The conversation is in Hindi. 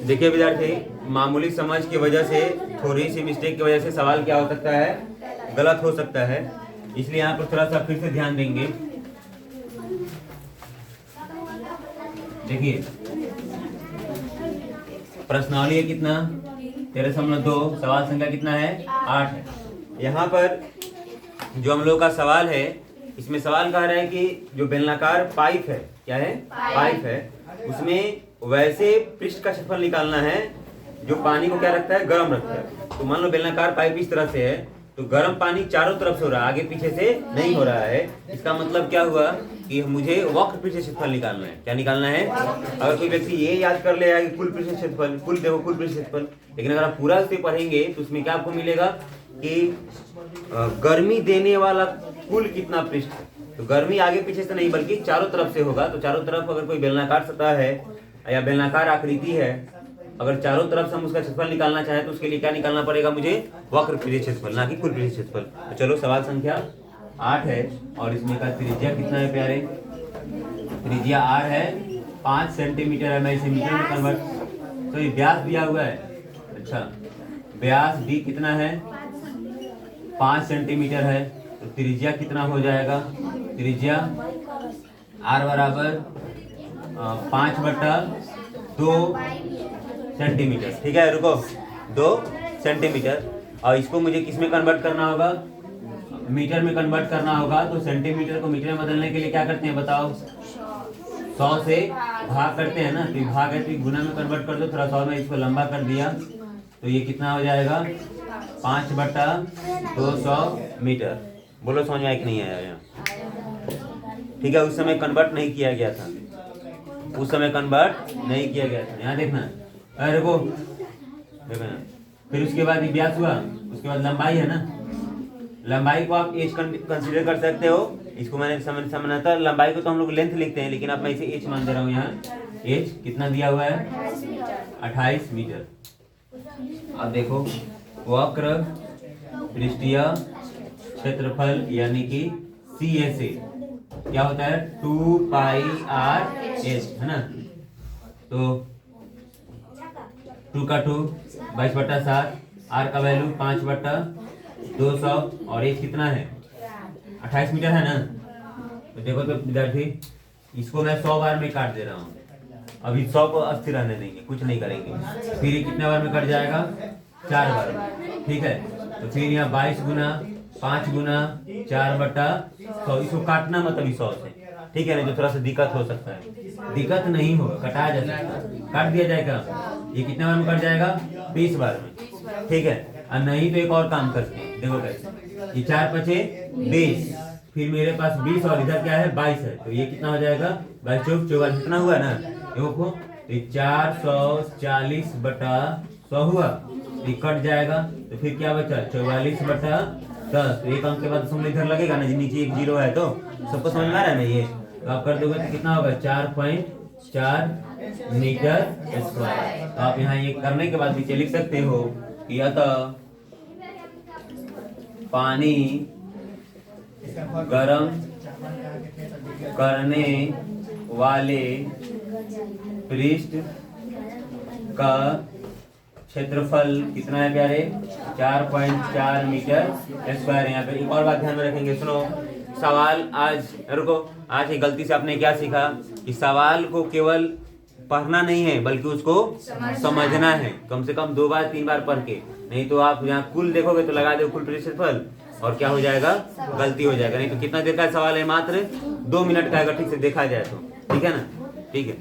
देखिए विद्यार्थी, मामूली समझ की वजह से, थोड़ी सी मिस्टेक की वजह से सवाल क्या हो सकता है, गलत हो सकता है। इसलिए यहाँ पर थोड़ा सा फिर से ध्यान देंगे। देखिए प्रश्नावली है कितना 13.2, सवाल संख्या कितना है 8 है। यहाँ पर जो हम लोग का सवाल है, इसमें सवाल कह रहा है कि जो बेलनाकार पाइप है, क्या है पाइप है, उसमें वैसे पृष्ठ का क्षेत्रफल निकालना है जो पानी को क्या रखता है, गर्म रखता है। तो मान लो बेलनाकार पाइप इस तरह से है, तो गर्म पानी चारों तरफ से हो रहा है, आगे पीछे से नहीं हो रहा है। इसका मतलब क्या हुआ कि मुझे वक्र पृष्ठ क्षेत्रफल निकालना है। क्या निकालना है? अगर कोई व्यक्ति ये याद कर ले कि कुल पृष्ठ क्षेत्रफल, कुल देखो कुल पृष्ठ क्षेत्रफल, लेकिन अगर आप पूरा से पढ़ेंगे तो उसमें क्या आपको मिलेगा कि गर्मी देने वाला कुल कितना पृष्ठ है। तो गर्मी आगे पीछे से नहीं बल्कि चारों तरफ से होगा। तो चारों तरफ अगर कोई बेलनाकार सतह है या बेलनाकार आकृति है, अगर चारों तरफ से हम उसका क्षेत्रफल निकालना चाहें तो उसके लिए क्या निकालना पड़ेगा मुझे? वक्र पृष्ठ क्षेत्रफल, ना कि कुल पृष्ठ क्षेत्रफल। तो चलो सवाल संख्या 8 है और इसमें का त्रिज्या कितना है प्यारे? त्रिज्या r है 5 सेंटीमीटर है। मैं इसे मीटर में कन्वर्ट, तो ये व्यास दिया हुआ है। अच्छा, व्यास d कितना है? 5 सेंटीमीटर है। तो त्रिज्या कितना हो जाएगा? त्रिज्या r बराबर 5/2 सेंटीमीटर। ठीक है, रुको, 2 सेंटीमीटर। और इसको मुझे किस में कन्वर्ट करना होगा? मीटर में कन्वर्ट करना होगा। तो सेंटीमीटर को मीटर में बदलने के लिए क्या करते हैं बताओ? 100 से भाग करते हैं ना। तो भाग है तो गुना में कन्वर्ट कर दो, थोड़ा 100 में इसको लंबा कर दिया तो ये कितना हो जाएगा? 5/200 मीटर। बोलो समझ में आया कि नहीं आया यहाँ? ठीक है, उस समय कन्वर्ट नहीं किया गया था, उस समय कन्वर्ट नहीं किया गया था। यहाँ देखना, अरे देखो देखना। फिर उसके बाद ये व्यास हुआ, उसके बाद लंबाई है ना। लंबाई को आप एच कंसीडर कर सकते हो। इसको मैंने सामान्यतः लंबाई को तो हम लोग लेंथ लिखते हैं, लेकिन अब मैं इसे एच मान दे रहा हूँ। यहाँ एच कितना दिया हुआ है? 28 मीटर। अब देखो, वक्र पृष्ठीय क्षेत्रफल यानी कि CSA क्या होता है? 2πr/h है ना। तो 2 का 2 22/7, r का वैल्यू 5/200 और h कितना है? 28 मीटर है ना। तो देखो तो विद्यार्थी, इसको मैं 100 बार में काट दे रहा हूँ। अभी 100 को अस्थिर रहने देंगे, कुछ नहीं करेंगे। फिर ये कितने बार में कट जाएगा? 4 बार में। ठीक है, तो फिर यहाँ 22 गुना 5 गुना 4/100, इसको काटना मतलब 100 से। ठीक है, नहीं तो थोड़ा सा दिक्कत हो सकता है। दिक्कत नहीं होगा, कटाया जा सकता है, काट दिया जाएगा। ये कितने बार में कट जाएगा? 20 बार में। ठीक है, और नहीं तो एक और काम करते हैं, देखो कैसे। ये 4 पचे 20, फिर मेरे पास 20 और इधर क्या है? 22 है। तो ये कितना हो जाएगा? 22 चौक 44, कितना हुआ ना? देखो, 440/100 हुआ। ये कट जाएगा तो फिर क्या बचा? 44/10। तो एक अंक के बाद दशमलव इधर लगेगा ना, नीचे एक 0 है। तो सबको समझ में आ रहा है ना ये? तो आप कर दोगे तो कितना होगा? 4.4 मीटर स्क्वायर। तो आप यहाँ ये करने के बाद नीचे लिख सकते हो कि अतः पानी गर्म करने वाले पृष्ठ का क्षेत्रफल कितना है प्यारे? 4.4 मीटर स्क्वायर। यहाँ पे एक और बात ध्यान में रखेंगे, सुनो। सवाल आज, रुको, आज एक गलती से आपने क्या सीखा कि सवाल को केवल पढ़ना नहीं है बल्कि उसको समझना है। कम से कम 2 बार 3 बार पढ़ के, नहीं तो आप यहाँ कुल देखोगे तो लगा दो कुल क्षेत्रफल और क्या हो जाएगा? गलती हो जाएगा। नहीं तो कितना देर का सवाल है? मात्र 2 मिनट का, अगर ठीक से देखा जाए तो। ठीक है ना? ठीक है।